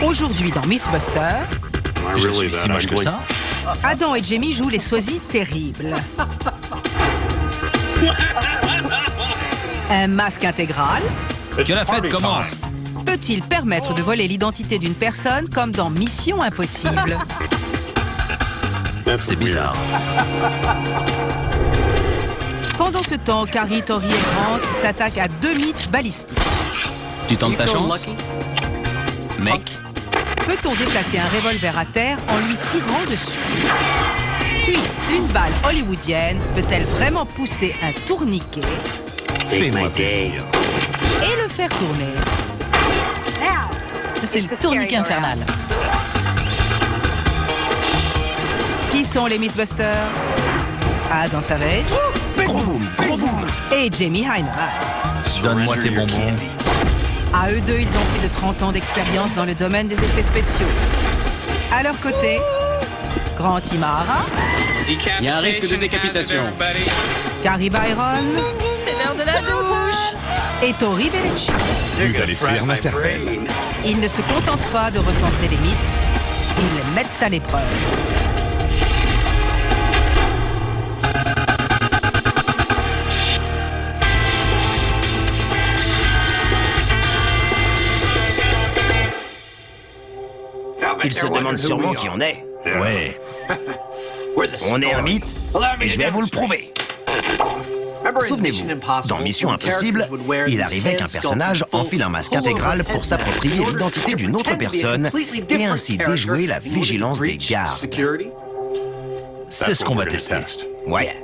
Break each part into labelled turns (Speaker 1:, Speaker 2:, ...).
Speaker 1: Aujourd'hui dans Mythbusters,
Speaker 2: Je suis si moche que ça?
Speaker 1: Adam et Jamie jouent les sosies terribles. Un masque intégral
Speaker 2: Que la fête commence!
Speaker 1: peut-il permettre de voler l'identité d'une personne comme dans Mission Impossible?
Speaker 2: C'est bizarre.
Speaker 1: Pendant ce temps, Carrie, Tori et Grant s'attaquent à deux mythes balistiques.
Speaker 2: Tu tentes ta chance? Mec,
Speaker 1: Peut-on déplacer un revolver à terre en lui tirant dessus? Puis, une balle hollywoodienne peut-elle vraiment pousser un tourniquet
Speaker 3: Fais-moi plaisir.
Speaker 1: et le faire tourner?
Speaker 4: C'est le tourniquet infernal.
Speaker 1: Qui sont les Mythbusters? Adam Savage
Speaker 3: Gros boum.
Speaker 1: et Jamie Hyneman.
Speaker 2: donne-moi tes bonbons.
Speaker 1: À eux deux, ils ont plus de 30 ans d'expérience dans le domaine des effets spéciaux. À leur côté, Grant Imahara,
Speaker 2: Il y a un risque de décapitation.
Speaker 1: Carrie Byron
Speaker 4: C'est l'heure de la douche.
Speaker 1: et Tori Bellucci.
Speaker 3: Vous allez fuir ma cervelle.
Speaker 1: Ils ne se contentent pas de recenser les mythes, ils les mettent à l'épreuve.
Speaker 3: Ils se demandent sûrement qui on est.
Speaker 2: Ouais.
Speaker 3: On est un mythe, et je vais vous le prouver. Souvenez-vous, dans Mission Impossible, il arrivait qu'un personnage enfile un masque intégral pour s'approprier l'identité d'une autre personne et ainsi déjouer la vigilance des gardes.
Speaker 2: C'est ce qu'on va tester.
Speaker 3: Ouais.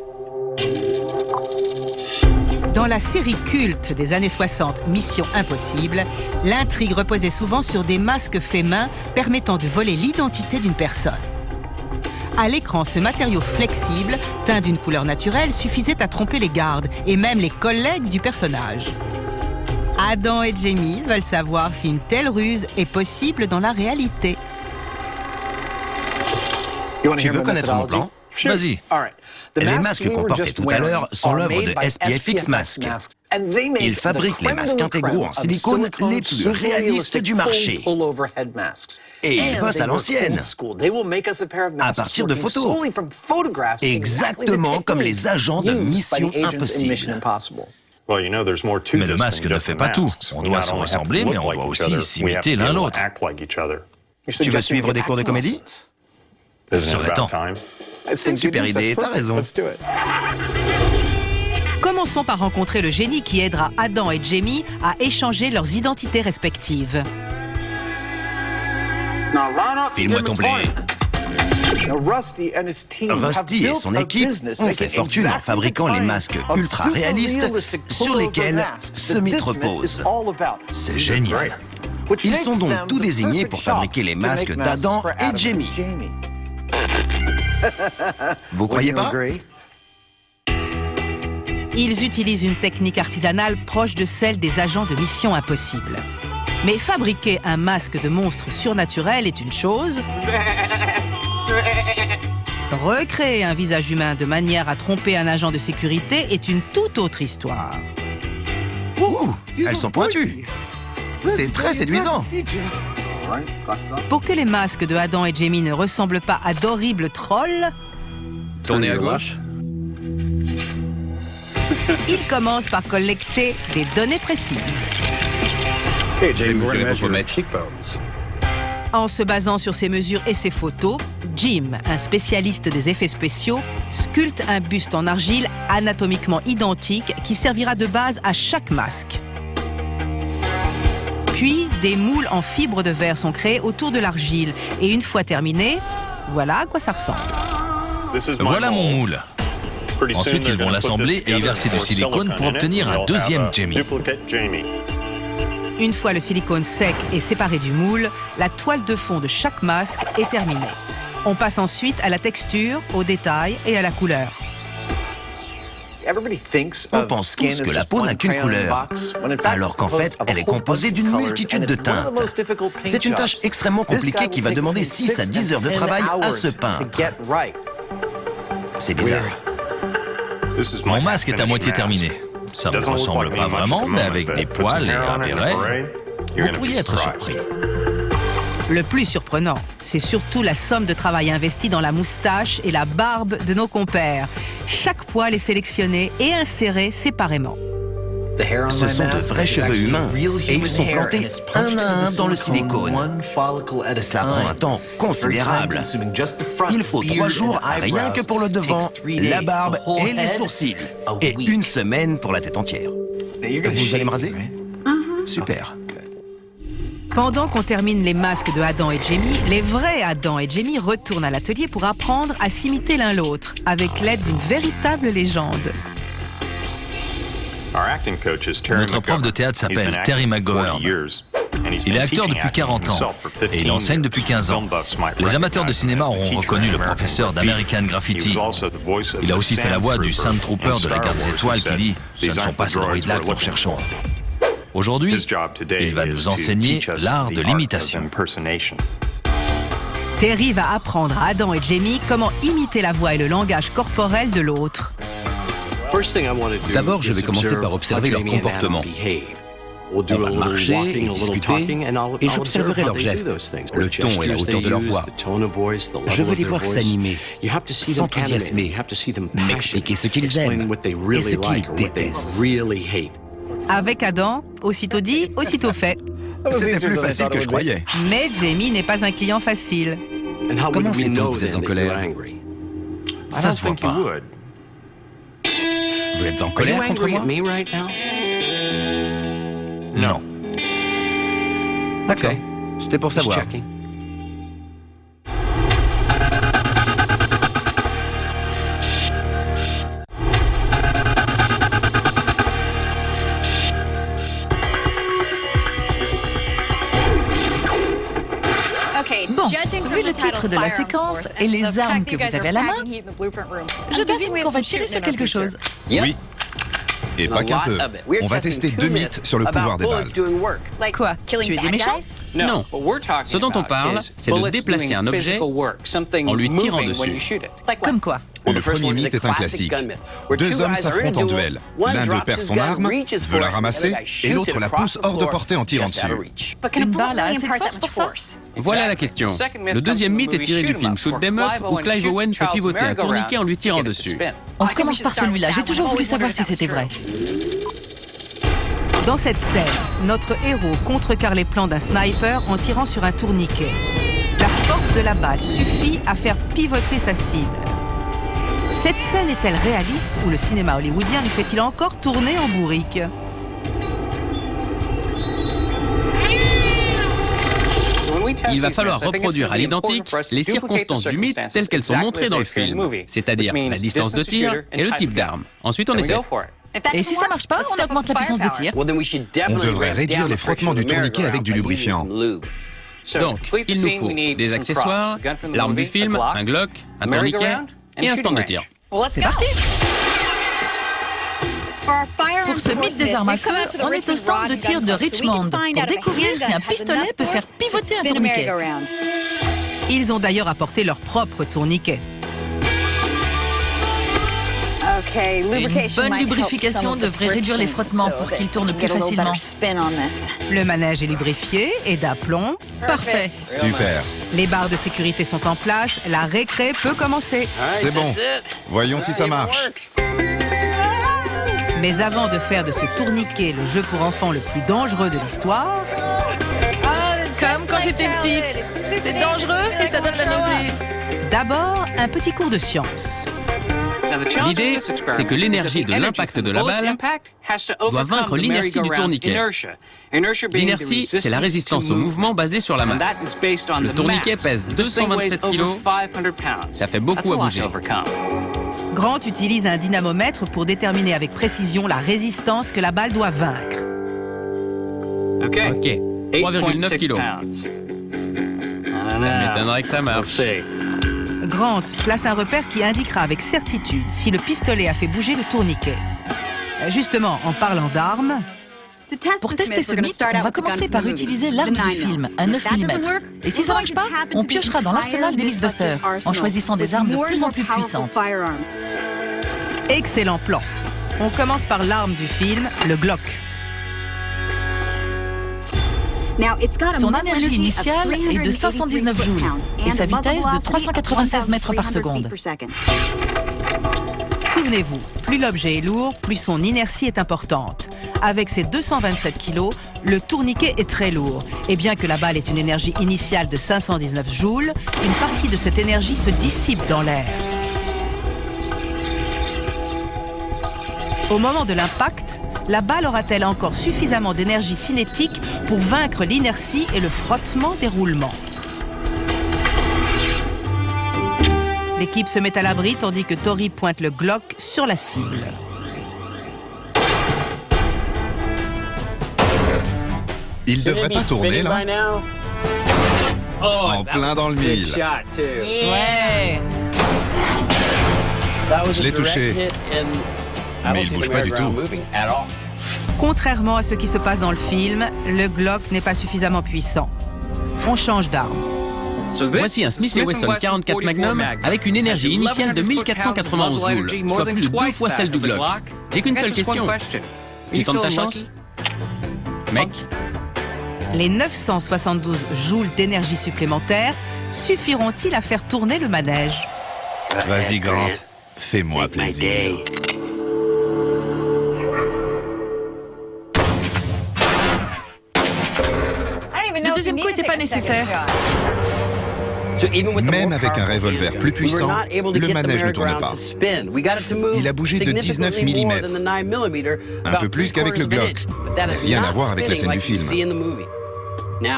Speaker 1: Dans la série culte des années 60, Mission Impossible, l'intrigue reposait souvent sur des masques faits main permettant de voler l'identité d'une personne. À l'écran, ce matériau flexible, teint d'une couleur naturelle, suffisait à tromper les gardes et même les collègues du personnage. Adam et Jamie veulent savoir si une telle ruse est possible dans la réalité.
Speaker 3: Tu veux connaître mon plan?
Speaker 2: Vas-y.
Speaker 3: Les masques qu'on portait tout à l'heure sont l'œuvre de SPFX Masks. Ils fabriquent les masques intégraux en silicone les plus réalistes du marché. Et ils bossent à l'ancienne, à partir de photos. Exactement comme les agents de Mission Impossible.
Speaker 2: Mais le masque ne fait pas tout. On doit se ressembler, mais on doit aussi s'imiter l'un l'autre.
Speaker 3: Tu veux suivre des cours de comédie?
Speaker 2: Il serait temps.
Speaker 3: C'est une super idée, t'as raison.
Speaker 1: Commençons par rencontrer le génie qui aidera Adam et Jamie à échanger leurs identités respectives.
Speaker 2: File-moi ton blé.
Speaker 3: Rusty et son équipe ont fait fortune en fabriquant les masques ultra réalistes sur lesquels ce mythe repose.
Speaker 2: C'est génial.
Speaker 3: Ils sont donc tout désignés pour fabriquer les masques d'Adam et Jamie. Vous croyez pas?
Speaker 1: Ils utilisent une technique artisanale proche de celle des agents de Mission Impossible. Mais fabriquer un masque de monstre surnaturel est une chose. Recréer un visage humain de manière à tromper un agent de sécurité est une toute autre histoire.
Speaker 3: Ouh, elles sont pointues. C'est très séduisant.
Speaker 1: Pour que les masques de Adam et Jamie ne ressemblent pas à d'horribles trolls,
Speaker 2: Tournez à gauche.
Speaker 1: ils commencent par collecter des données précises.
Speaker 2: Je vais mesurer vos pommettes.
Speaker 1: En se basant sur ces mesures et ces photos, Jim, un spécialiste des effets spéciaux, sculpte un buste en argile anatomiquement identique qui servira de base à chaque masque. Puis, des moules en fibre de verre sont créés autour de l'argile. Et une fois terminés, voilà à quoi ça ressemble.
Speaker 2: Voilà mon moule. Ensuite, ils vont l'assembler et y verser du silicone pour obtenir un deuxième Jamie.
Speaker 1: Une fois le silicone sec et séparé du moule, la toile de fond de chaque masque est terminée. On passe ensuite à la texture, aux détails et à la couleur.
Speaker 3: On pense tous que la peau n'a qu'une couleur, alors qu'en fait, elle est composée d'une multitude de teintes. C'est une tâche extrêmement compliquée qui va demander 6 à 10 heures de travail à se peindre. C'est bizarre.
Speaker 2: Mon masque est à moitié terminé. Ça ne me ressemble pas vraiment, mais avec des poils et un béret, vous pourriez être surpris.
Speaker 1: Le plus surprenant, c'est surtout la somme de travail investie dans la moustache et la barbe de nos compères. Chaque poil est sélectionné et inséré séparément.
Speaker 3: Ce sont de vrais cheveux humains et ils sont plantés un à un dans le silicone. Ça prend un temps considérable. Il faut 3 jours rien que pour le devant, la barbe et les sourcils. Et 1 semaine pour la tête entière. Vous allez me raser? Super.
Speaker 1: Pendant qu'on termine les masques de Adam et Jamie, les vrais Adam et Jamie retournent à l'atelier pour apprendre à s'imiter l'un l'autre, avec l'aide d'une véritable légende.
Speaker 2: Notre prof de théâtre s'appelle Terry McGovern. Il est acteur depuis 40 ans et il enseigne depuis 15 ans. Les amateurs de cinéma auront reconnu le professeur d'American Graffiti. Il a aussi fait la voix du Sand Trooper de la Garde des Étoiles qui dit « Ce ne sont pas ces bruits de là que nous recherchons ». Aujourd'hui, il va nous enseigner l'art de l'imitation.
Speaker 1: Terry va apprendre à Adam et Jamie comment imiter la voix et le langage corporel de l'autre.
Speaker 3: D'abord, je vais commencer par observer leur comportement. On va marcher et discuter, et j'observerai leurs gestes, le ton et la hauteur de leur voix. Je veux les voir s'animer, s'enthousiasmer, m'expliquer ce qu'ils aiment et ce qu'ils détestent.
Speaker 1: Avec Adam, aussitôt dit, aussitôt fait.
Speaker 5: C'était plus facile que je croyais.
Speaker 1: Mais Jamie n'est pas un client facile.
Speaker 3: Comment sait-on que vous êtes en colère?
Speaker 2: Ça se voit pas.
Speaker 3: Vous êtes en colère contre moi?
Speaker 2: Non.
Speaker 3: D'accord, c'était pour savoir.
Speaker 4: Bon, vu le titre de la séquence et les armes que vous avez à la main, je devine qu'on va tirer sur quelque chose.
Speaker 5: Oui. Et pas qu'un peu. On va tester 2 mythes sur le pouvoir des balles.
Speaker 4: Quoi? Tuer des méchants?
Speaker 6: Non. Ce dont on parle, c'est de déplacer un objet en lui tirant dessus.
Speaker 4: Comme quoi?
Speaker 5: Le premier mythe est un classique. 2 hommes s'affrontent en duel. L'un d'eux perd son arme, veut la ramasser, et l'autre la pousse hors de portée en tirant dessus.
Speaker 4: Une balle a assez de force pour ça?
Speaker 6: Voilà la question. Le deuxième mythe est tiré du film Shoot 'em Up, où Clive Owen fait pivoter un tourniquet en lui tirant dessus.
Speaker 4: On commence par celui-là. J'ai toujours voulu savoir si c'était vrai.
Speaker 1: Dans cette scène, notre héros contrecarre les plans d'un sniper en tirant sur un tourniquet. La force de la balle suffit à faire pivoter sa cible. Cette scène est-elle réaliste ou le cinéma hollywoodien nous fait-il encore tourner en bourrique?
Speaker 6: Il va falloir reproduire à l'identique les circonstances du mythe telles qu'elles sont montrées dans le film, c'est-à-dire la distance de tir et le type d'arme. Ensuite, on essaie.
Speaker 4: Et si ça marche pas, on augmente la puissance de tir.
Speaker 5: On devrait réduire les frottements du tourniquet avec du lubrifiant.
Speaker 6: Donc, il nous faut des accessoires, l'arme du film, un Glock, un tourniquet et un stand de tir.
Speaker 4: C'est parti! Pour ce mythe des armes à feu, on est au stand de tir de Richmond pour découvrir si un pistolet peut faire pivoter un tourniquet.
Speaker 1: Ils ont d'ailleurs apporté leur propre tourniquet.
Speaker 4: Une bonne lubrification devrait réduire les frottements pour qu'ils tournent plus facilement.
Speaker 1: Le manège est lubrifié et d'aplomb.
Speaker 4: Parfait.
Speaker 5: Super.
Speaker 1: Les barres de sécurité sont en place. La récré peut commencer.
Speaker 5: C'est bon. Voyons si ça marche.
Speaker 1: Mais avant de faire de ce tourniquet le jeu pour enfants le plus dangereux de l'histoire,
Speaker 4: Comme quand j'étais petite. C'est dangereux et ça donne la nausée.
Speaker 1: d'abord un petit cours de science.
Speaker 6: L'idée, c'est que l'énergie de l'impact de la balle doit vaincre l'inertie du tourniquet. L'inertie, c'est la résistance au mouvement basée sur la masse. Le tourniquet pèse 227 kg. Ça fait beaucoup à bouger.
Speaker 1: Grant utilise un dynamomètre pour déterminer avec précision la résistance que la balle doit vaincre.
Speaker 6: Ok, 3,9 kg. Ça m'étonnerait que ça marche.
Speaker 1: Grant place un repère qui indiquera avec certitude si le pistolet a fait bouger le tourniquet. Justement, en parlant d'armes,
Speaker 4: Pour tester ce mythe, on va commencer par utiliser l'arme du film, un 9 mm. Et si ça marche pas, on piochera dans l'arsenal des Mythbusters, en choisissant des armes de plus en plus puissantes.
Speaker 1: excellent plan. On commence par l'arme du film, le Glock.
Speaker 4: Son énergie initiale est de 519 joules et sa vitesse de 396 mètres par seconde.
Speaker 1: Souvenez-vous, plus l'objet est lourd, plus son inertie est importante. Avec ses 227 kg, le tourniquet est très lourd. Et bien que la balle ait une énergie initiale de 519 joules, une partie de cette énergie se dissipe dans l'air. Au moment de l'impact, la balle aura-t-elle encore suffisamment d'énergie cinétique pour vaincre l'inertie et le frottement des roulements? L'équipe se met à l'abri tandis que Tori pointe le Glock sur la cible.
Speaker 5: Il devrait pas tourner, là? En plein dans le mille.
Speaker 4: Ouais.
Speaker 5: Je l'ai touché. Mais il bouge pas du tout.
Speaker 1: Contrairement à ce qui se passe dans le film, le Glock n'est pas suffisamment puissant. On change d'arme.
Speaker 6: Voici un Smith & Wesson 44 Magnum avec une énergie initiale de 1491 joules, soit plus de 2 fois celle du Glock. J'ai qu'une seule question. Tu tentes ta chance, mec?
Speaker 1: Les 972 joules d'énergie supplémentaire suffiront-ils à faire tourner le manège?
Speaker 5: Vas-y, Grant. Fais-moi plaisir.
Speaker 4: Le deuxième coup n'était pas nécessaire.
Speaker 5: Même avec un revolver plus puissant, le manège ne tournait pas. Il a bougé de 19 mm, un peu plus qu'avec le Glock. Rien à voir avec la scène du film.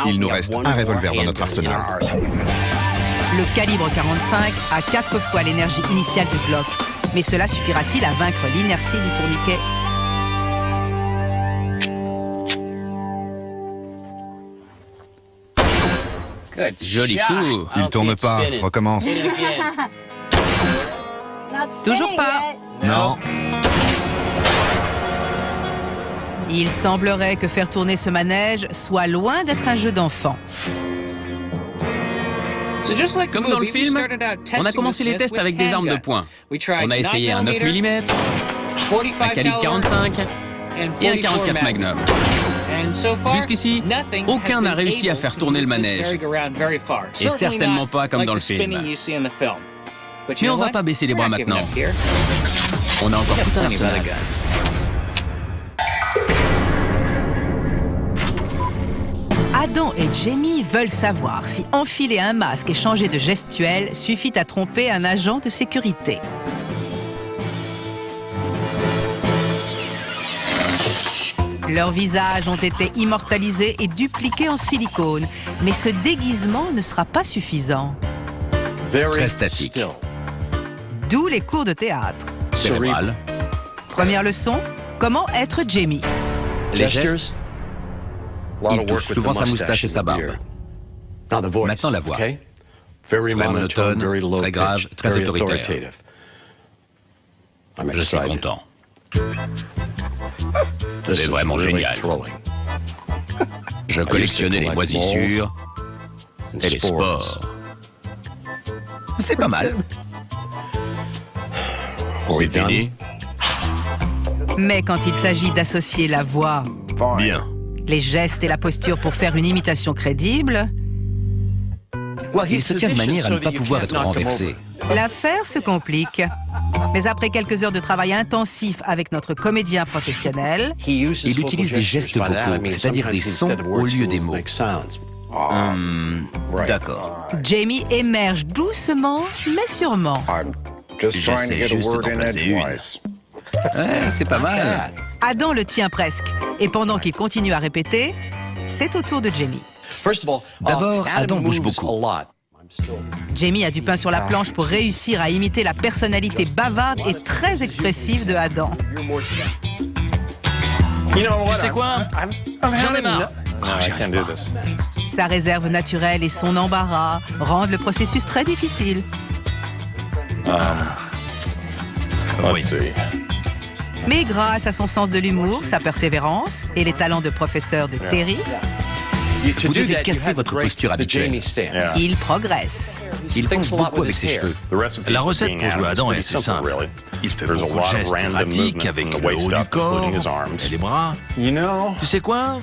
Speaker 5: Il nous reste un revolver dans notre arsenal.
Speaker 1: Le calibre 45 a 4 fois l'énergie initiale du Glock. Mais cela suffira-t-il à vaincre l'inertie du tourniquet?
Speaker 6: Joli coup.
Speaker 5: Il tourne pas, recommence.
Speaker 4: Toujours pas.
Speaker 5: Non.
Speaker 1: Il semblerait que faire tourner ce manège soit loin d'être un jeu d'enfant.
Speaker 6: Comme dans le film, on a commencé les tests avec des armes de poing. On a essayé un 9 mm, un calibre 45 et un 44 Magnum. Jusqu'ici, aucun n'a réussi à faire tourner le manège. Et certainement pas comme dans le film. Mais on va pas baisser les bras maintenant. On a encore tout un arsenal.
Speaker 1: Adam et Jamie veulent savoir si enfiler un masque et changer de gestuelle suffit à tromper un agent de sécurité. Leurs visages ont été immortalisés et dupliqués en silicone, mais ce déguisement ne sera pas suffisant.
Speaker 2: Très statique.
Speaker 1: D'où les cours de théâtre.
Speaker 2: Cérébral.
Speaker 1: Première leçon, comment être Jamie?
Speaker 2: Les gestes. Il touche souvent sa moustache et sa barbe. Maintenant la voix. Très monotone, très grave, très autoritaire. Je suis content. C'est vraiment génial. Je collectionnais les moisissures et les spores. C'est pas mal. C'est fini.
Speaker 1: Mais quand il s'agit d'associer la voix,
Speaker 2: Bien.
Speaker 1: les gestes et la posture pour faire une imitation crédible,
Speaker 2: Il se tient de manière à ne pas pouvoir être renversé.
Speaker 1: l'affaire se complique. Mais après quelques heures de travail intensif avec notre comédien professionnel,
Speaker 2: Il utilise des gestes vocaux, c'est-à-dire des sons au lieu des mots. D'accord.
Speaker 1: Jamie émerge doucement mais sûrement.
Speaker 2: J'essaie juste d'en placer une. C'est pas mal.
Speaker 1: Adam le tient presque. Et pendant qu'il continue à répéter, c'est au tour de Jamie.
Speaker 2: D'abord, Adam bouge beaucoup.
Speaker 1: Jamie a du pain sur la planche pour réussir à imiter la personnalité bavarde et très expressive de Adam.
Speaker 6: Tu sais quoi? J'en ai marre.
Speaker 1: Sa réserve naturelle et son embarras rendent le processus très difficile. Mais grâce à son sens de l'humour, sa persévérance et les talents de professeur de Terry,
Speaker 2: Vous devez casser votre posture habituelle.
Speaker 1: il progresse.
Speaker 2: Il pense beaucoup avec ses cheveux. La recette pour jouer Adam est assez simple. Il fait beaucoup de gestes erratiques avec le haut du corps et les bras. Tu sais quoi?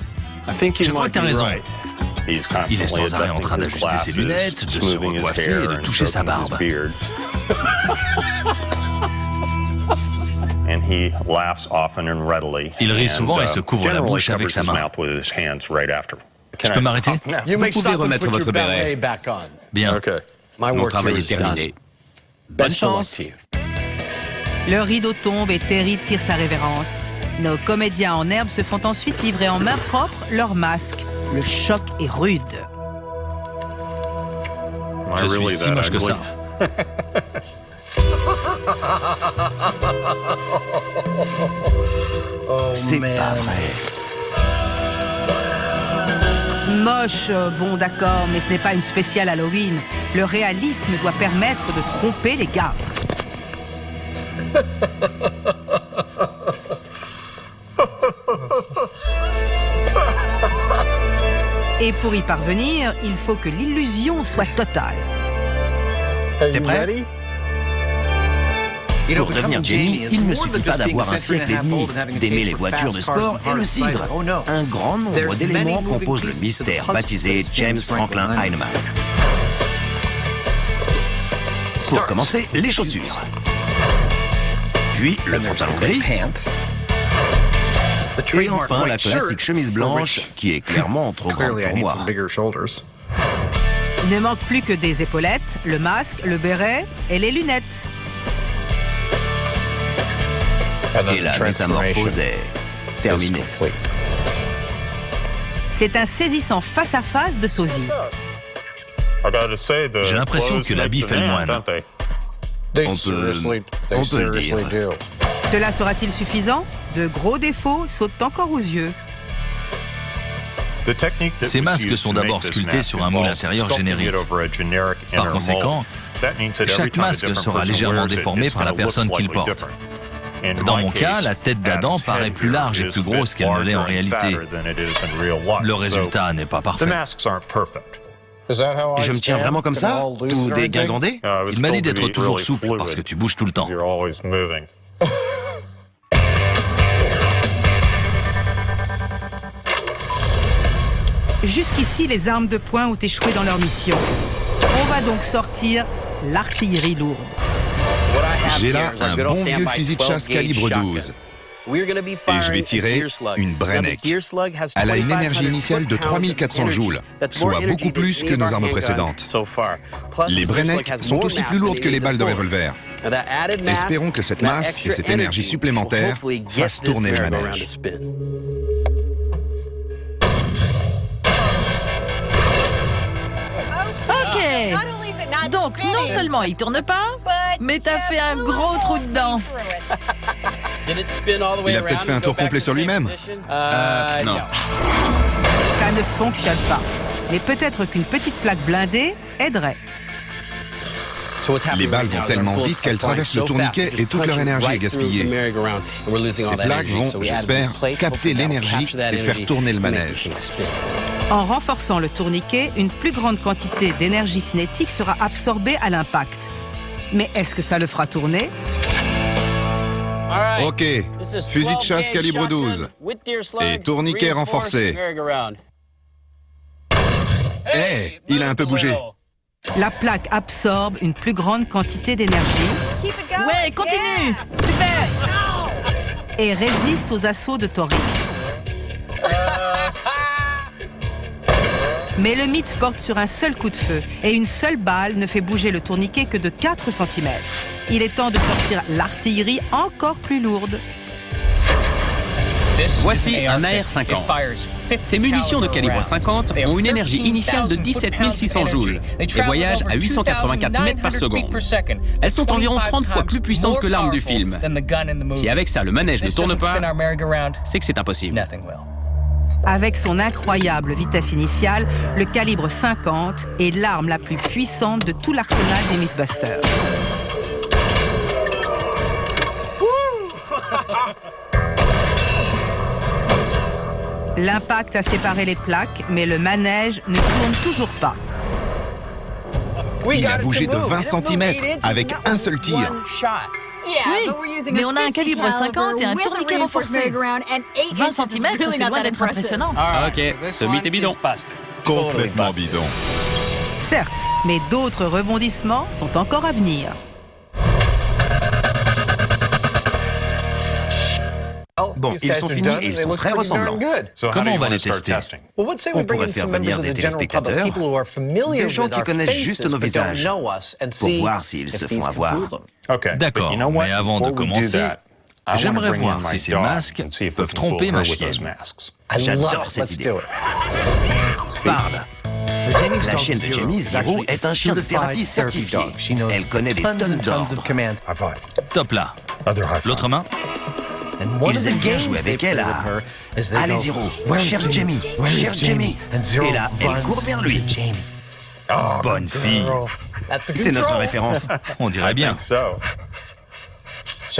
Speaker 2: Je crois que t'as raison. Il est sans arrêt en train d'ajuster ses lunettes, de se recoiffer et de toucher sa barbe. Il rit souvent et se couvre la bouche avec sa main. Je peux m'arrêter?
Speaker 7: Vous pouvez remettre votre béret.
Speaker 2: Bien.
Speaker 7: Mon travail est terminé. Bonne chance.
Speaker 1: Le rideau tombe et Terry tire sa révérence. Nos comédiens en herbe se font ensuite livrer en main propre leur masque. Le choc est rude.
Speaker 2: Je suis si moche que ça.
Speaker 3: C'est pas vrai.
Speaker 1: Moche, bon d'accord, mais ce n'est pas une spéciale Halloween. Le réalisme doit permettre de tromper les gars. Et pour y parvenir, il faut que l'illusion soit totale.
Speaker 3: T'es prêt? Pour devenir Jamie, il ne suffit pas d'avoir un siècle et demi, d'aimer les voitures de sport et le cidre. Un grand nombre d'éléments composent le mystère baptisé James Franklin Heinemann. Pour commencer, les chaussures. Puis le pantalon gris. Et enfin, la classique chemise blanche, qui est clairement trop grande pour moi.
Speaker 1: Il ne manque plus que des épaulettes, le masque, le béret et les lunettes.
Speaker 3: Et la métamorphose est terminée.
Speaker 1: C'est un saisissant face-à-face de sosie.
Speaker 2: J'ai l'impression que l'habit fait le moine.
Speaker 3: On peut le dire.
Speaker 1: Cela sera-t-il suffisant? De gros défauts sautent encore aux yeux.
Speaker 2: Ces masques sont d'abord sculptés sur un moule intérieur générique. Par conséquent, chaque masque sera légèrement déformé par la personne qui le porte. Dans mon cas, la tête d'Adam paraît plus large et plus grosse qu'elle ne l'est en réalité. Le résultat n'est pas parfait.
Speaker 3: Je me tiens vraiment comme ça? Tout dégingandé?
Speaker 2: Il m'a dit d'être toujours souple parce que tu bouges tout le temps.
Speaker 1: Jusqu'ici, les armes de poing ont échoué dans leur mission. On va donc sortir l'artillerie lourde.
Speaker 5: J'ai là un bon vieux fusil de chasse calibre 12. Et je vais tirer une Brenneck. Elle a une énergie initiale de 3400 joules, soit beaucoup plus que nos armes précédentes. Les Brenneck sont aussi plus lourdes que les balles de revolver. Espérons que cette masse et cette énergie supplémentaire fassent tourner le manège.
Speaker 4: Ok. Donc, non seulement il tourne pas, mais t'as fait un gros trou dedans.
Speaker 5: Il a peut-être fait un tour complet sur lui-même.
Speaker 6: Non.
Speaker 1: Ça ne fonctionne pas. Mais peut-être qu'une petite plaque blindée aiderait.
Speaker 5: Les balles vont tellement vite qu'elles traversent le tourniquet et toute leur énergie est gaspillée. Ces plaques vont, j'espère, capter l'énergie et faire tourner le manège.
Speaker 1: En renforçant le tourniquet, une plus grande quantité d'énergie cinétique sera absorbée à l'impact. Mais est-ce que ça le fera tourner?
Speaker 5: Ok, fusil de chasse calibre 12 et tourniquet renforcé. Hé, il a un peu bougé.
Speaker 1: La plaque absorbe une plus grande quantité d'énergie.
Speaker 4: Ouais, continue. Super.
Speaker 1: Et résiste aux assauts de Tori. Mais le mythe porte sur un seul coup de feu et une seule balle ne fait bouger le tourniquet que de 4 cm. Il est temps de sortir l'artillerie encore plus lourde.
Speaker 6: Voici un AR-50. Ces munitions de calibre 50 ont une énergie initiale de 17 600 joules et voyagent à 884 mètres par seconde. Elles sont environ 30 fois plus puissantes que l'arme du film. Si avec ça le manège ne tourne pas, c'est que c'est impossible.
Speaker 1: Avec son incroyable vitesse initiale, le calibre 50 est l'arme la plus puissante de tout l'arsenal des Mythbusters. L'impact a séparé les plaques, mais le manège ne tourne toujours pas.
Speaker 5: Il a bougé de 20 cm avec un seul tir.
Speaker 4: Oui, mais on a un calibre 50 et un tourniquet renforcé. 20 cm, c'est loin d'être impressionnant.
Speaker 6: Ah, ok, ce mythe est bidon.
Speaker 5: Complètement bidon.
Speaker 1: Certes, mais d'autres rebondissements sont encore à venir.
Speaker 3: Bon, ils sont finis et ils sont très ressemblants.
Speaker 2: Comment on va les tester?
Speaker 3: On pourrait faire venir des téléspectateurs, des gens qui connaissent juste nos visages, pour voir s'ils se font avoir.
Speaker 2: D'accord, mais avant de commencer, j'aimerais voir si ces masques peuvent tromper ma chienne.
Speaker 3: J'adore cette idée.
Speaker 2: Parle.
Speaker 3: La chienne de Jamie, Zero, est un chien de thérapie certifié. Elle connaît des tonnes d'ordres.
Speaker 2: Top là. L'autre main?
Speaker 3: Ils aiment bien jouer avec elle à... Allez, Zero, cherche Jamie, cherche Jamie. Et là, elle court vers lui.
Speaker 2: Bonne fille.
Speaker 3: C'est notre référence.
Speaker 2: On dirait bien.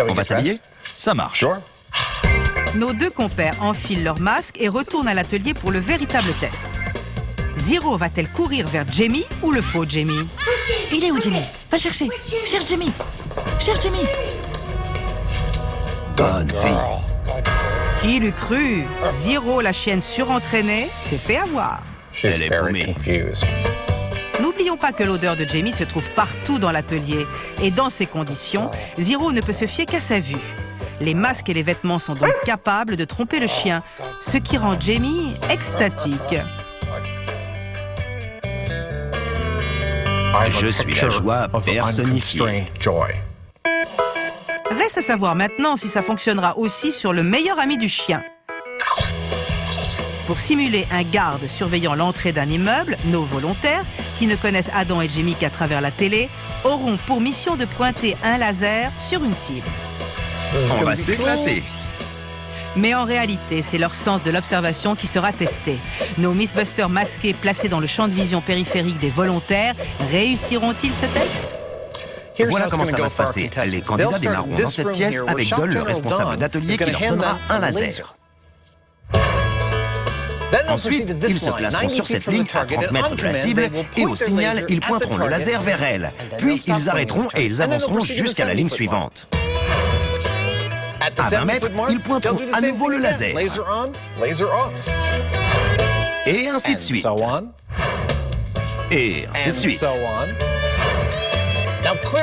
Speaker 3: On va s'habiller?
Speaker 2: Ça marche.
Speaker 1: Nos deux compères enfilent leur masque et retournent à l'atelier pour le véritable test. Zero va-t-elle courir vers Jamie ou le faux Jamie?
Speaker 4: Il est où, Jamie? Va le chercher. Cherche Jamie. Cherche Jamie.
Speaker 3: Bonne fille.
Speaker 1: Qui l'eût cru? Zero, la chienne surentraînée, s'est fait avoir.
Speaker 3: Elle est paumée.
Speaker 1: N'oublions pas que l'odeur de Jamie se trouve partout dans l'atelier. Et dans ces conditions, Zero ne peut se fier qu'à sa vue. Les masques et les vêtements sont donc capables de tromper le chien, ce qui rend Jamie extatique.
Speaker 3: Je suis la joie personnifiée.
Speaker 1: Reste à savoir maintenant si ça fonctionnera aussi sur le meilleur ami du chien. Pour simuler un garde surveillant l'entrée d'un immeuble, nos volontaires, qui ne connaissent Adam et Jamie qu'à travers la télé, auront pour mission de pointer un laser sur une cible.
Speaker 3: On va s'éclater.
Speaker 1: Mais en réalité, c'est leur sens de l'observation qui sera testé. Nos Mythbusters masqués placés dans le champ de vision périphérique des volontaires réussiront-ils ce test?
Speaker 3: Voilà comment ça va se passer. Les candidats démarreront dans cette pièce avec Doll, le responsable d'atelier, qui leur donnera un laser. Ensuite, ils se placeront sur cette ligne à 30 mètres de la cible et au signal, ils pointeront le laser vers elle. Puis ils arrêteront et ils avanceront jusqu'à la ligne suivante. À 20 mètres, ils pointeront à nouveau le laser. Et ainsi de suite. Et ainsi de suite.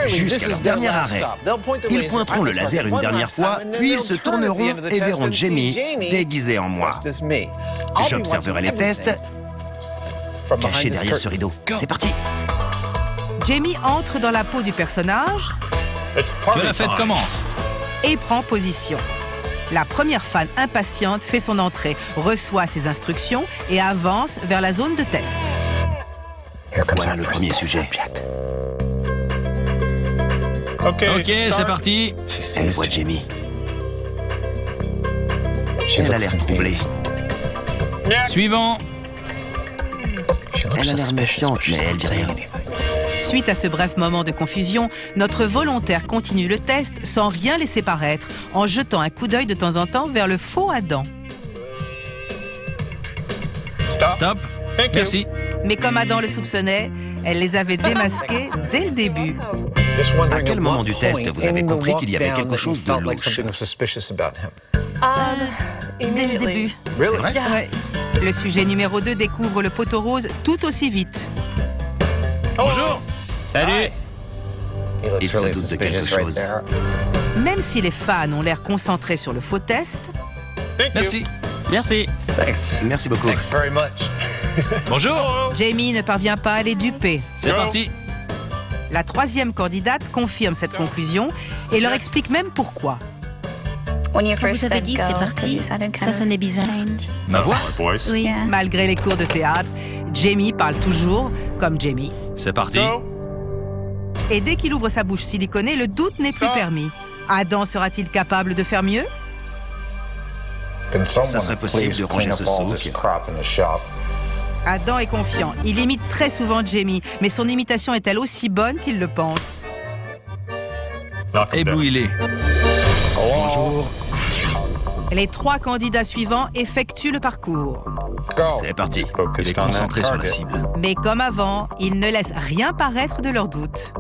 Speaker 3: Jusqu'à leur dernier arrêt. Ils pointeront le laser une dernière fois, puis ils se tourneront et verront Jamie déguisé en moi. J'observerai les tests, caché derrière ce rideau. C'est parti.
Speaker 1: Jamie entre dans la peau du personnage
Speaker 2: Que la fête commence.
Speaker 1: et prend position. La première fan impatiente fait son entrée, reçoit ses instructions et avance vers la zone de test.
Speaker 3: Voilà le premier sujet.
Speaker 2: Ok, c'est parti.
Speaker 3: Elle voit Jamie. Elle a l'air troublée.
Speaker 2: Suivant.
Speaker 3: Elle a l'air méfiante, mais elle dit rien.
Speaker 1: Suite à ce bref moment de confusion, notre volontaire continue le test sans rien laisser paraître, en jetant un coup d'œil de temps en temps vers le faux Adam.
Speaker 2: Stop. Merci.
Speaker 1: Mais comme Adam le soupçonnait, elle les avait démasqués dès le début.
Speaker 3: À quel moment du test vous avez compris qu'il y avait quelque chose de louche?
Speaker 4: Dès le début.
Speaker 3: C'est vrai?
Speaker 1: Ouais. Le sujet numéro 2 découvre le poteau rose tout aussi vite.
Speaker 2: Bonjour. Salut.
Speaker 3: Il se doute de quelque chose.
Speaker 1: Même si les fans ont l'air concentrés sur le faux test,
Speaker 2: Merci.
Speaker 6: Merci.
Speaker 3: Merci beaucoup.
Speaker 2: Bonjour.
Speaker 1: Jamie ne parvient pas à les duper.
Speaker 2: C'est parti.
Speaker 1: La troisième candidate confirme cette conclusion et leur explique même pourquoi.
Speaker 8: Quand vous avez dit c'est parti, ça sonnait bizarre.
Speaker 2: Ma voix.
Speaker 8: Oui.
Speaker 1: Malgré les cours de théâtre, Jamie parle toujours comme Jamie.
Speaker 2: C'est parti.
Speaker 1: Et dès qu'il ouvre sa bouche siliconée, le doute n'est plus permis. Adam sera-t-il capable de faire mieux?
Speaker 3: Ça serait possible de ranger ce souk.
Speaker 1: Adam est confiant. Il imite très souvent Jamie, mais son imitation est-elle aussi bonne qu'il le pense?
Speaker 2: Ébouillez-les.
Speaker 3: Bonjour.
Speaker 1: Les trois candidats suivants effectuent le parcours.
Speaker 3: C'est parti.
Speaker 2: Il est concentré sur la cible.
Speaker 1: Mais comme avant, ils ne laissent rien paraître de leurs doutes.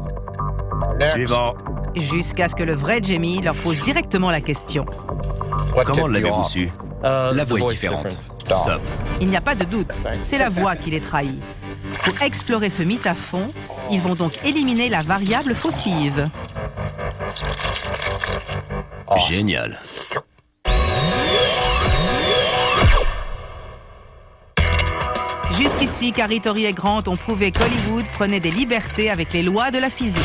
Speaker 3: Suivant.
Speaker 1: jusqu'à ce que le vrai Jamie leur pose directement la question.
Speaker 3: Comment l'avez-vous su?
Speaker 7: La voix est différente.
Speaker 3: Stop.
Speaker 1: Il n'y a pas de doute, c'est la voix qui les trahit. Pour explorer ce mythe à fond, ils vont donc éliminer la variable fautive.
Speaker 3: Génial.
Speaker 1: Jusqu'ici, Carrie, Tori et Grant ont prouvé qu'Hollywood prenait des libertés avec les lois de la physique.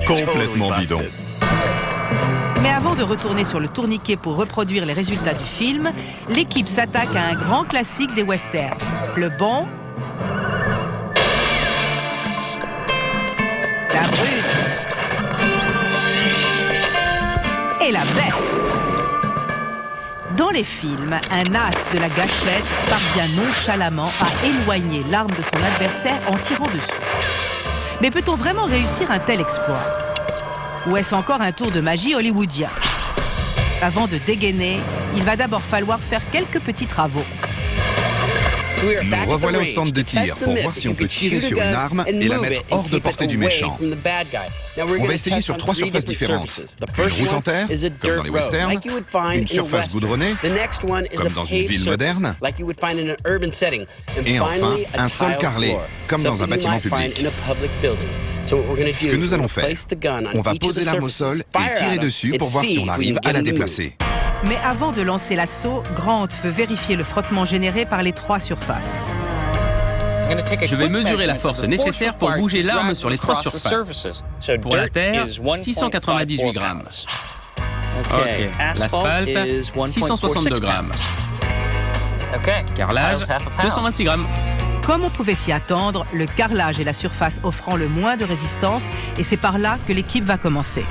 Speaker 5: Complètement bidon.
Speaker 1: Mais avant de retourner sur le tourniquet pour reproduire les résultats du film, l'équipe s'attaque à un grand classique des westerns, le bon, la brute et la bête. Dans les films, un as de la gâchette parvient nonchalamment à éloigner l'arme de son adversaire en tirant dessus. Mais peut-on vraiment réussir un tel exploit? Ou est-ce encore un tour de magie hollywoodien? Avant de dégainer, il va d'abord falloir faire quelques petits travaux.
Speaker 5: Nous revoilà au stand de tir pour voir si on peut tirer sur une arme et la mettre hors de portée du méchant. On va essayer sur 3 surfaces différentes. Une route en terre, comme dans les westerns, une surface goudronnée, comme dans une ville moderne, et enfin un sol carrelé, comme dans un bâtiment public. Ce que nous allons faire, on va poser l'arme au sol et tirer dessus pour voir si on arrive à la déplacer.
Speaker 1: Mais avant de lancer l'assaut, Grant veut vérifier le frottement généré par les 3 surfaces.
Speaker 6: Je vais mesurer la force nécessaire pour bouger l'arme sur les 3 surfaces. Pour la terre, 698 grammes. Ok, l'asphalte, 662 grammes. Carrelage, 226 grammes.
Speaker 1: Comme on pouvait s'y attendre, le carrelage est la surface offrant le moins de résistance et c'est par là que l'équipe va commencer.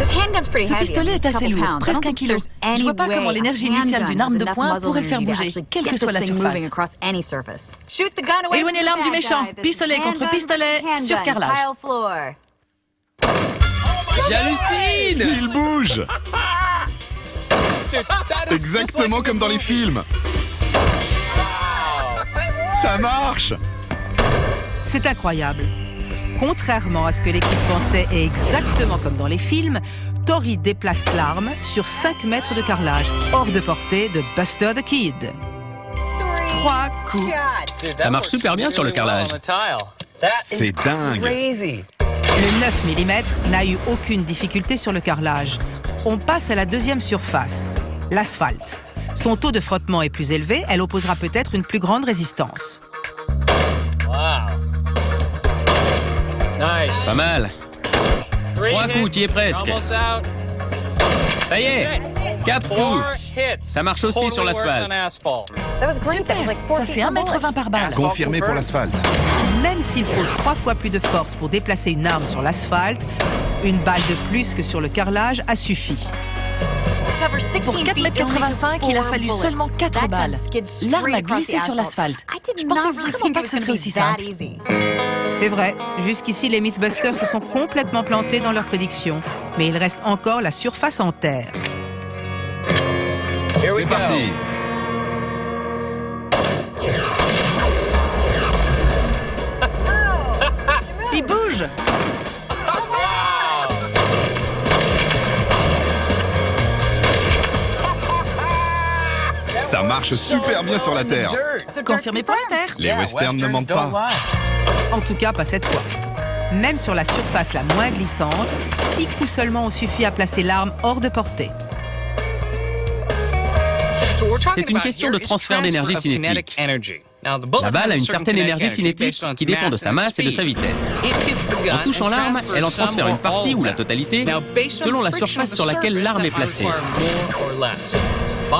Speaker 4: Ce pistolet est assez lourd, presque 1 kilo. Je vois pas comment l'énergie initiale d'une arme de poing pourrait le faire bouger, quelle que soit la surface. Éloignez l'arme du méchant. Pistolet contre pistolet sur carrelage.
Speaker 6: J'hallucine!
Speaker 5: Il bouge! Exactement comme dans les films. Ça marche!
Speaker 1: C'est incroyable. Contrairement à ce que l'équipe pensait et exactement comme dans les films, Tori déplace l'arme sur 5 mètres de carrelage, hors de portée de Buster the Kid. 3 coups.
Speaker 6: Ça marche super bien sur le carrelage.
Speaker 5: C'est dingue!
Speaker 1: Le 9 mm n'a eu aucune difficulté sur le carrelage. On passe à la deuxième surface, l'asphalte. Son taux de frottement est plus élevé, elle opposera peut-être une plus grande résistance.
Speaker 6: Pas mal. 3 coups, tu y es presque. Ça y est, 4 coups. Ça marche aussi sur l'asphalte.
Speaker 4: Super, ça fait 1,20 m par balle.
Speaker 5: Confirmé pour l'asphalte.
Speaker 1: Même s'il faut 3 fois plus de force pour déplacer une arme sur l'asphalte, une balle de plus que sur le carrelage a suffi.
Speaker 4: Pour 4,85 m, il a fallu seulement 4 balles. L'arme a glissé sur l'asphalte. Je pensais vraiment pas que ce serait aussi simple.
Speaker 1: C'est vrai, jusqu'ici les Mythbusters se sont complètement plantés dans leurs prédictions, mais il reste encore la surface en terre.
Speaker 5: C'est parti!
Speaker 4: Il bouge!
Speaker 5: Ça marche super bien sur la terre.
Speaker 4: Confirmé pour la terre.
Speaker 5: Les westerns ne mentent pas.
Speaker 1: En tout cas, pas cette fois. Même sur la surface la moins glissante, 6 coups seulement ont suffi à placer l'arme hors de portée.
Speaker 6: C'est une question de transfert d'énergie cinétique. La balle a une certaine énergie cinétique qui dépend de sa masse et de sa vitesse. En touchant l'arme, elle en transfère une partie ou la totalité selon la surface sur laquelle l'arme est placée.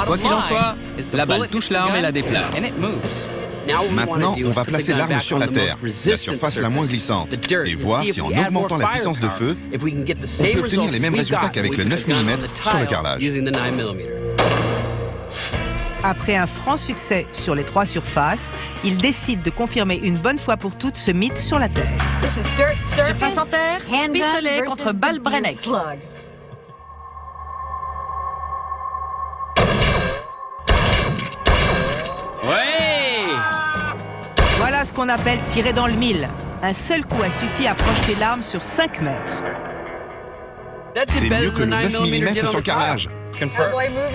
Speaker 6: Quoi qu'il en soit, la balle touche l'arme et la déplace.
Speaker 5: Maintenant, on va placer l'arme sur la terre, la surface la moins glissante, et voir si en augmentant la puissance de feu, on peut obtenir les mêmes résultats qu'avec le 9 mm sur le carrelage.
Speaker 1: Après un franc succès sur les 3 surfaces, il décide de confirmer une bonne fois pour toutes ce mythe sur la terre.
Speaker 4: Surface en terre, pistolet contre balle Brenneck.
Speaker 6: Ouais!
Speaker 1: Voilà ce qu'on appelle tirer dans le mille. Un seul coup a suffi à projeter l'arme sur 5 mètres.
Speaker 5: C'est mieux que le 9 mm sur le carrelage.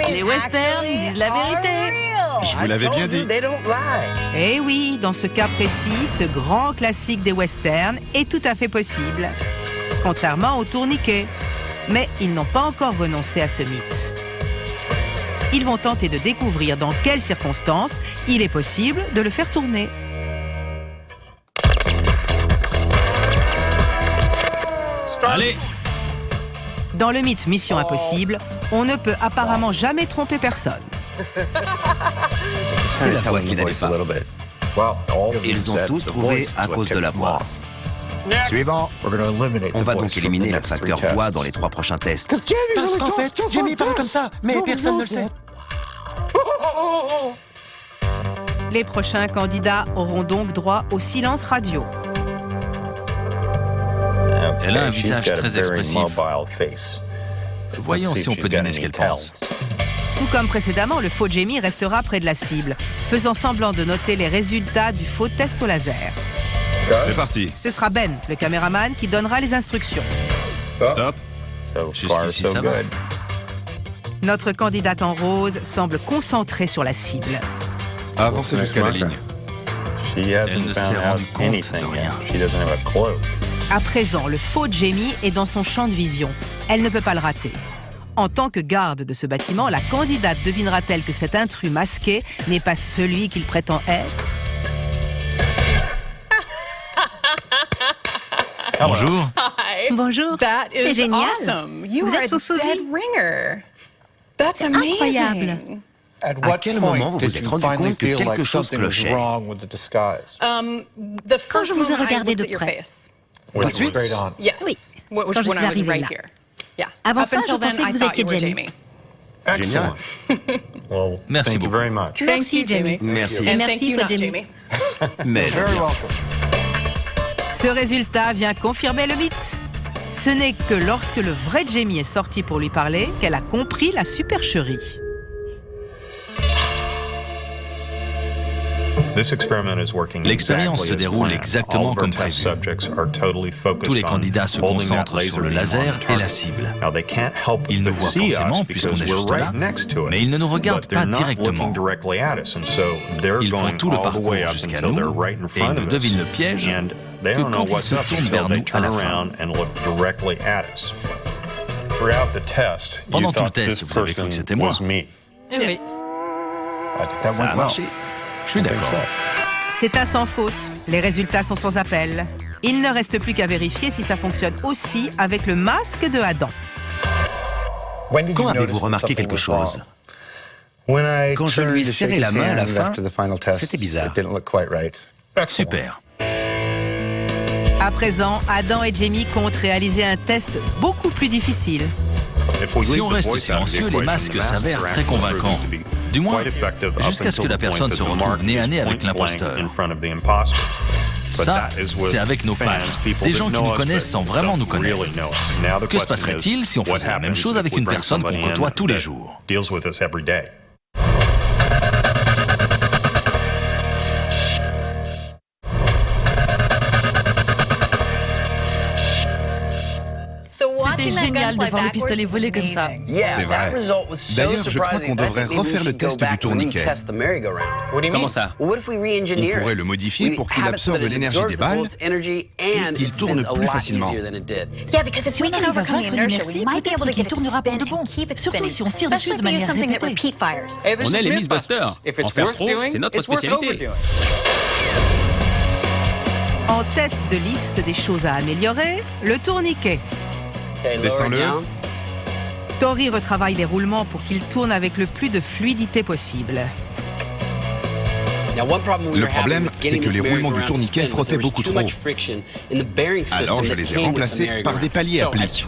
Speaker 4: Les westerns disent la vérité.
Speaker 5: Je vous l'avais bien dit.
Speaker 1: Eh oui, dans ce cas précis, ce grand classique des westerns est tout à fait possible. Contrairement au tourniquet. Mais ils n'ont pas encore renoncé à ce mythe. Ils vont tenter de découvrir dans quelles circonstances il est possible de le faire tourner.
Speaker 2: Allez!
Speaker 1: Dans le mythe Mission Impossible, on ne peut apparemment jamais tromper personne.
Speaker 7: C'est la voix qui n'allait pas.
Speaker 3: Ils ont tous trouvé à cause de la voix.
Speaker 5: Suivant.
Speaker 3: On va donc éliminer le facteur voix dans les 3 prochains tests. Parce qu'en fait, Jamie parle comme ça, mais personne ne le sait.
Speaker 1: Les prochains candidats auront donc droit au silence radio.
Speaker 2: Elle a un visage très expressif. Voyons si on peut deviner ce qu'elle pense.
Speaker 1: Tout comme précédemment, le faux Jamie restera près de la cible, faisant semblant de noter les résultats du faux test au laser.
Speaker 5: C'est parti.
Speaker 1: Ce sera Ben, le caméraman, qui donnera les instructions.
Speaker 5: Stop.
Speaker 2: Jusqu'ici, ça va.
Speaker 1: Notre candidate en rose semble concentrée sur la cible.
Speaker 5: Avancez jusqu'à la ligne.
Speaker 2: Elle ne s'est rendue compte de rien.
Speaker 1: À présent, le faux Jamie est dans son champ de vision. Elle ne peut pas le rater. En tant que garde de ce bâtiment, la candidate devinera-t-elle que cet intrus masqué n'est pas celui qu'il prétend être?
Speaker 2: Bonjour.
Speaker 8: Bonjour, c'est génial. Vous êtes son sous-vie. Incroyable.
Speaker 3: À quel moment vous vous êtes rendu compte que quelque chose clochait?
Speaker 8: Quand je vous ai regardé de près.
Speaker 3: Tout de suite?
Speaker 8: Oui, quand je suis arrivée là. Avant ça, je pensais que vous étiez Jamie.
Speaker 3: Génial.
Speaker 2: Merci beaucoup.
Speaker 8: Merci, Jamie.
Speaker 3: Merci.
Speaker 8: Et merci, faux Jamie.
Speaker 3: Mais
Speaker 1: Ce résultat vient confirmer le mythe. Ce n'est que lorsque le vrai Jamie est sorti pour lui parler qu'elle a compris la supercherie.
Speaker 2: L'expérience se déroule exactement comme prévu. Tous les candidats se concentrent sur le laser et la cible. Ils nous voient forcément puisqu'on est juste là, mais ils ne nous regardent pas directement. Ils font tout le parcours jusqu'à nous et ils ne devinent le piège que quand ils se tournent vers nous à la fin. Pendant tout le test, vous avez cru que c'était moi.
Speaker 4: Eh oui.
Speaker 3: ça a marché.
Speaker 2: Je suis d'accord.
Speaker 1: C'est un sans faute. Les résultats sont sans appel. Il ne reste plus qu'à vérifier si ça fonctionne aussi avec le masque de Adam.
Speaker 3: Quand avez-vous remarqué quelque chose? Quand je lui ai serré la main à la fin, c'était bizarre.
Speaker 2: Super.
Speaker 1: À présent, Adam et Jamie comptent réaliser un test beaucoup plus difficile.
Speaker 2: Si on reste silencieux, les masques s'avèrent très convaincants. Du moins, jusqu'à ce que la personne se retrouve nez à nez avec l'imposteur. Ça, c'est avec nos fans, des gens qui nous connaissent sans vraiment nous connaître. Que se passerait-il si on faisait la même chose avec une personne qu'on côtoie tous les jours?
Speaker 4: C'était génial de voir le pistolet voler comme ça.
Speaker 5: C'est vrai. D'ailleurs, je crois qu'on devrait refaire le test du tourniquet.
Speaker 6: Comment ça?
Speaker 5: On pourrait le modifier pour qu'il absorbe l'énergie des balles et qu'il tourne plus facilement.
Speaker 4: Si on arrive à vaincre l'inertie, peut-être qu'il tournera pour de bon. Surtout si on tire dessus de manière répétée.
Speaker 6: On est les Mythbusters. En faire trop, c'est notre spécialité.
Speaker 1: En tête de liste des choses à améliorer, le tourniquet.
Speaker 5: Descends-le.
Speaker 1: Tori retravaille les roulements pour qu'ils tournent avec le plus de fluidité possible.
Speaker 5: Le problème, c'est que les roulements du tourniquet frottaient beaucoup trop. Alors je les ai remplacés par des paliers à plis.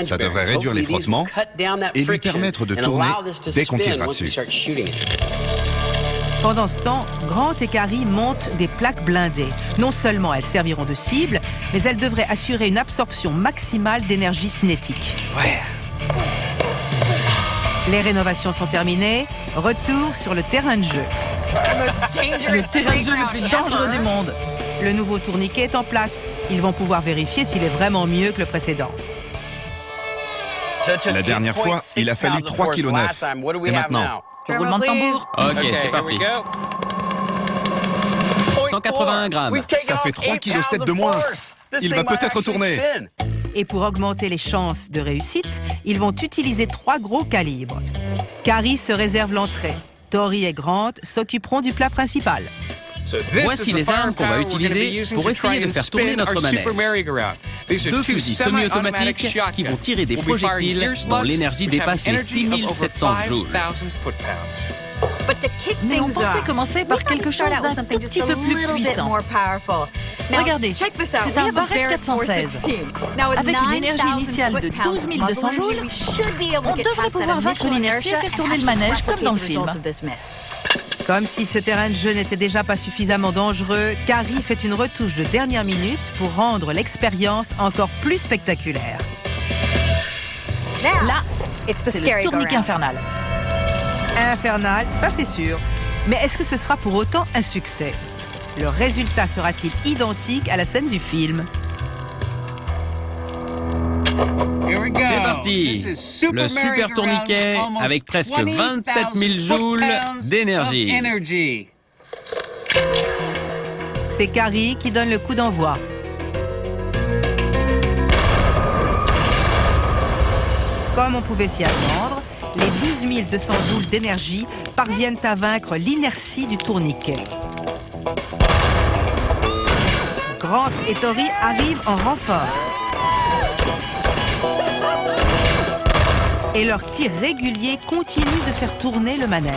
Speaker 5: Ça devrait réduire les frottements et lui permettre de tourner dès qu'on tirera dessus.
Speaker 1: Pendant ce temps, Grant et Carrie montent des plaques blindées. Non seulement elles serviront de cible, mais elles devraient assurer une absorption maximale d'énergie cinétique.
Speaker 2: Ouais.
Speaker 1: Les rénovations sont terminées. Retour sur le terrain de jeu.
Speaker 4: Le terrain de jeu le plus dangereux du monde.
Speaker 1: Le nouveau tourniquet est en place. Ils vont pouvoir vérifier s'il est vraiment mieux que le précédent.
Speaker 5: La dernière fois, il a fallu 3,9 kg. Et maintenant?
Speaker 4: Roulement de tambour.
Speaker 6: Ok, c'est parti. 181 grammes.
Speaker 5: Ça fait 3,7 kg de moins. Il va peut-être tourner.
Speaker 1: Et pour augmenter les chances de réussite, ils vont utiliser 3 gros calibres. Carrie se réserve l'entrée. Tori et Grant s'occuperont du plat principal.
Speaker 6: Voici les armes qu'on va utiliser pour essayer de faire tourner notre manège. 2 fusils semi-automatiques qui vont tirer des projectiles dont l'énergie dépasse les 6700 joules.
Speaker 4: Mais on pensait commencer par quelque chose d'un tout petit peu plus puissant. Regardez, c'est un Barrett 416. Avec une énergie initiale de 12 200 joules, on devrait pouvoir vaincre l'inertie et faire tourner le manège comme dans le film.
Speaker 1: Comme si ce terrain de jeu n'était déjà pas suffisamment dangereux, Carrie fait une retouche de dernière minute pour rendre l'expérience encore plus spectaculaire.
Speaker 4: Là, c'est le tourniquet infernal.
Speaker 1: Infernal, ça c'est sûr. Mais est-ce que ce sera pour autant un succès? Le résultat sera-t-il identique à la scène du film?
Speaker 6: C'est parti. Le super tourniquet avec presque 27 000 joules d'énergie.
Speaker 1: C'est Carrie qui donne le coup d'envoi. Comme on pouvait s'y attendre, les 12 200 joules d'énergie parviennent à vaincre l'inertie du tourniquet. Grant et Tori arrivent en renfort. Et leur tir régulier continue de faire tourner le manège.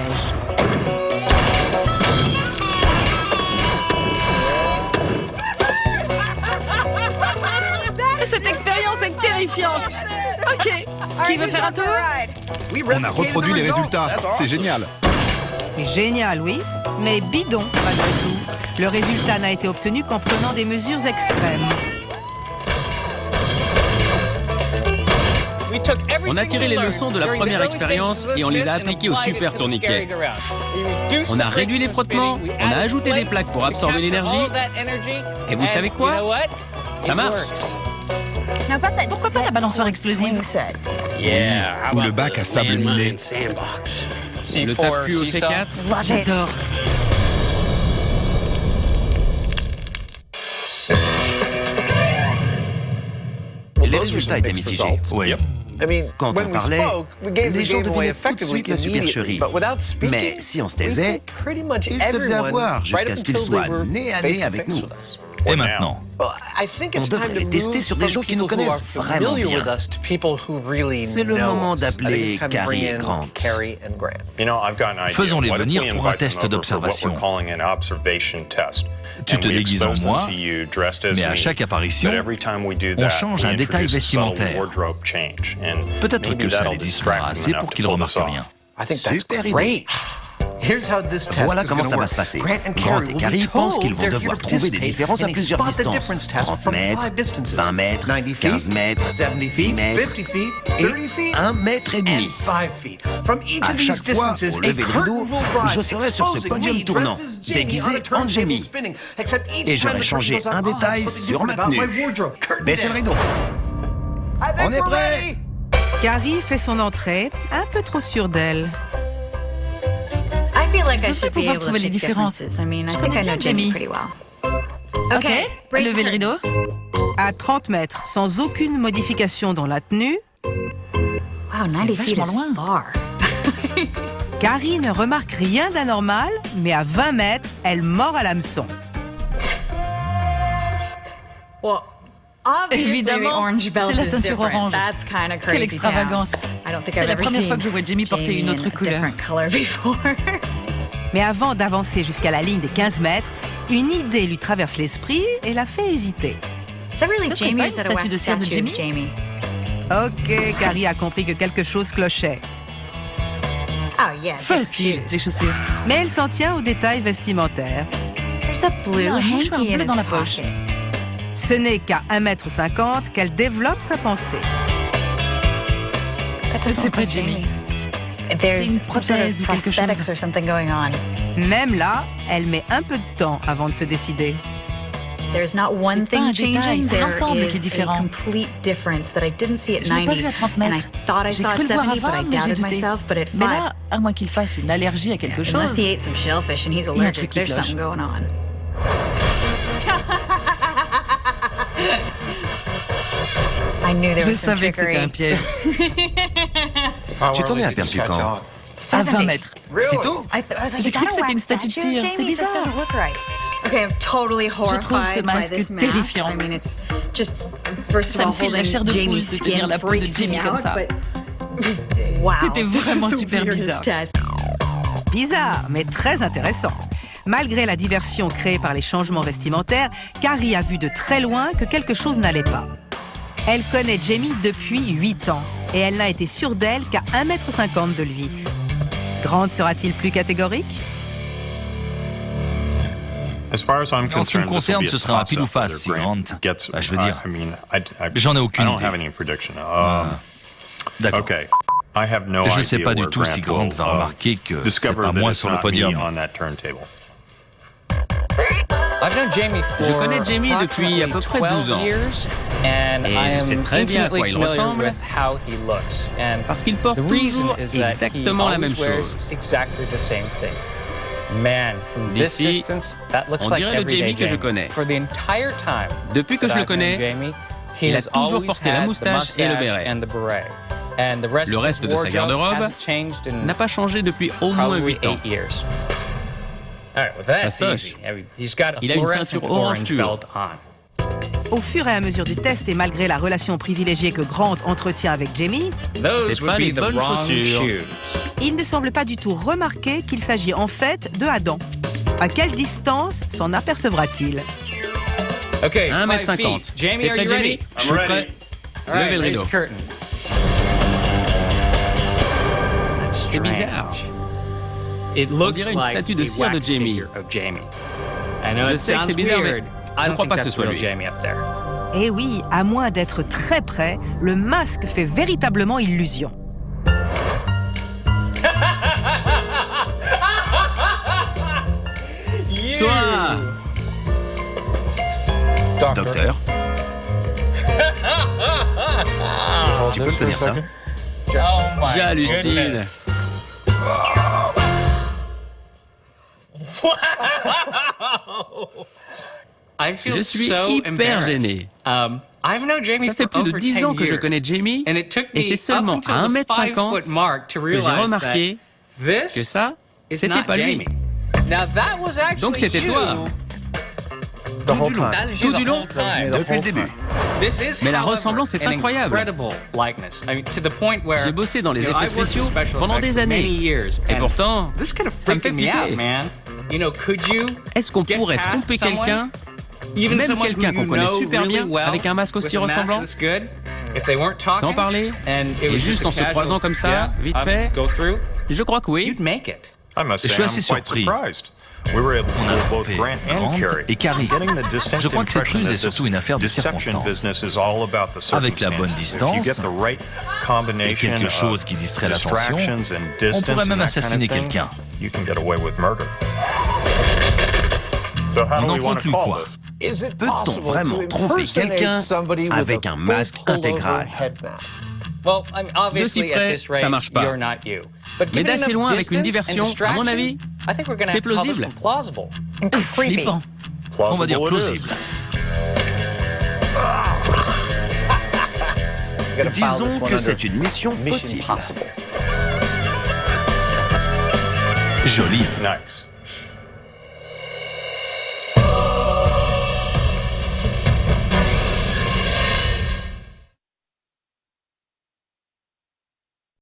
Speaker 4: Cette expérience est terrifiante. Ok, qui veut faire un tour?
Speaker 5: On a reproduit les résultats. C'est génial.
Speaker 1: Génial, oui, mais bidon, malgré tout. Le résultat n'a été obtenu qu'en prenant des mesures extrêmes.
Speaker 6: On a tiré les leçons de la première expérience et on les a appliquées au super tourniquet. On a réduit les frottements, on a ajouté des plaques pour absorber l'énergie. Et vous savez quoi? Ça marche.
Speaker 4: Pourquoi pas la balançoire explosive?
Speaker 5: Ou le bac à sable miné.
Speaker 6: Le tape-cul au C4.
Speaker 4: J'adore.
Speaker 3: Les résultats étaient mitigés.
Speaker 2: Oui.
Speaker 3: Quand on parlait, les gens devinaient tout de suite la supercherie. Mais si on se taisait, ils se faisaient avoir jusqu'à ce qu'ils soient nez à nez avec nous.
Speaker 2: Et maintenant?
Speaker 3: On devrait les tester sur des gens qui nous connaissent vraiment bien. C'est le moment d'appeler Carrie et Grant.
Speaker 2: Faisons-les venir pour un test d'observation. Tu te déguises en moi, mais à chaque apparition, on change un détail vestimentaire. Peut-être que ça les distraira assez pour qu'ils ne remarquent rien.
Speaker 3: Super idée. Voilà comment ça va se passer. Grant et Carrie pensent qu'ils vont devoir trouver des différences à plusieurs distances. 30 mètres, 20 mètres, 15 mètres, 10 mètres et 1 mètre et demi. À chaque fois, au lever de rideau, je serai sur ce podium tournant, déguisé en Jamie. Et j'aurai changé un détail sur ma tenue. Baissez le rideau. On est prêt?
Speaker 1: Carrie fait son entrée, un peu trop sûre d'elle.
Speaker 4: Je devrais pouvoir trouver les différences. Je connais bien Jamie. Ok, levez le rideau.
Speaker 1: À 30 mètres, sans aucune modification dans la tenue,
Speaker 4: C'est vachement loin.
Speaker 1: Carrie ne remarque rien d'anormal, mais à 20 mètres, elle mord à l'hameçon.
Speaker 4: Évidemment, c'est la ceinture orange. Quelle extravagance. C'est la première fois que je vois Jamie porter une autre couleur.
Speaker 1: Mais avant d'avancer jusqu'à la ligne des 15 mètres, une idée lui traverse l'esprit et la fait hésiter.
Speaker 4: Ce serait pas une statue de cire de Jamie?
Speaker 1: Ok, Carrie a compris que quelque chose clochait.
Speaker 4: Facile, les chaussures.
Speaker 1: Mais elle s'en tient aux détails vestimentaires.
Speaker 4: Un mouchoir bleu dans la poche.
Speaker 1: Ce n'est qu'à 1,50 m qu'elle développe sa pensée.
Speaker 4: C'est pas Jamie. C'est une prothèse ou quelque chose.
Speaker 1: Même là, elle met un peu de temps avant de se décider.
Speaker 4: C'est pas un détail, c'est l'ensemble qui est différent. Je l'ai pas vu à 30 mètres. J'ai cru le voir avant, mais j'ai douté. Mais là, à moins qu'il fasse une allergie à quelque chose, il y a un truc qui cloche. Je savais que c'était un piège.
Speaker 3: Tu t'en es aperçu quand?
Speaker 4: À 20 mètres.
Speaker 3: C'est tout?
Speaker 4: J'ai cru que c'était une statue de cire. C'était bizarre. Je trouve ce masque terrifiant. Ça me file la chair de poule de tenir la peau de Jamie comme ça. C'était vraiment super bizarre.
Speaker 1: Bizarre, mais très intéressant. Malgré la diversion créée par les changements vestimentaires, Carrie a vu de très loin que quelque chose n'allait pas. Elle connaît Jamie depuis 8 ans et elle n'a été sûre d'elle qu'à 1,50 m de lui. Grant sera-t-il plus catégorique?
Speaker 2: En ce qui me concerne, ce sera rapide ou face, si Grant. Je veux dire, j'en ai aucune idée. D'accord. Je ne sais pas du tout si Grant va remarquer que c'est pas moi sur le podium.
Speaker 6: Je connais Jamie depuis à peu près 12 ans. Et je sais très bien à quoi il ressemble, parce qu'il porte toujours exactement la même chose. D'ici, on dirait le Jamie que je connais. Depuis que je le connais, il a toujours porté la moustache et le béret. Le reste de sa garde-robe n'a pas changé depuis au moins 8 ans. Fastoche. Il a une ceinture orange fluo.
Speaker 1: Au fur et à mesure du test et malgré la relation privilégiée que Grant entretient avec Jamie,
Speaker 6: c'est pas les bonnes chaussures.
Speaker 1: Il ne semble pas du tout remarquer qu'il s'agit en fait de Adam. À quelle distance s'en apercevra-t-il?
Speaker 6: 1,50 m. T'es prêt, Jamie? Je suis prêt. Levez le rideau. C'est bizarre. On dirait une statue de cire de Jamie. Je sais que c'est bizarre, mais je ne crois pas que ce soit lui.
Speaker 1: Eh oui, à moins d'être très près, le masque fait véritablement illusion.
Speaker 6: Toi!
Speaker 3: Docteur? Tu peux me tenir ça?
Speaker 6: J'hallucine. Je suis hyper gêné. Ça fait plus de 10 ans que je connais Jamie, et c'est seulement à 1,50 m que j'ai remarqué que ça, c'était pas lui. Donc c'était toi. Tout du long?
Speaker 3: Depuis le début.
Speaker 6: Mais la ressemblance est incroyable. J'ai bossé dans les effets spéciaux pendant des années. Et pourtant, ça me fait flipper. Est-ce qu'on pourrait tromper quelqu'un, même quelqu'un qu'on connaît super bien, avec un masque aussi ressemblant, sans parler, et juste en se croisant comme ça, vite fait? Je crois que oui.
Speaker 2: Je suis assez surpris. On a trompé Grant et Carrie. Je crois que cette ruse est surtout une affaire de circonstances. Avec la bonne distance et quelque chose qui distrait l'attention, on pourrait même assassiner quelqu'un. On en conclut quoi?
Speaker 3: Peut-on vraiment tromper quelqu'un avec un masque intégral?
Speaker 6: De si près, ça marche pas. Mais d'assez loin avec une diversion, à mon avis, c'est plausible. Flippant. On va dire plausible.
Speaker 3: Disons que c'est une mission possible.
Speaker 2: Joli.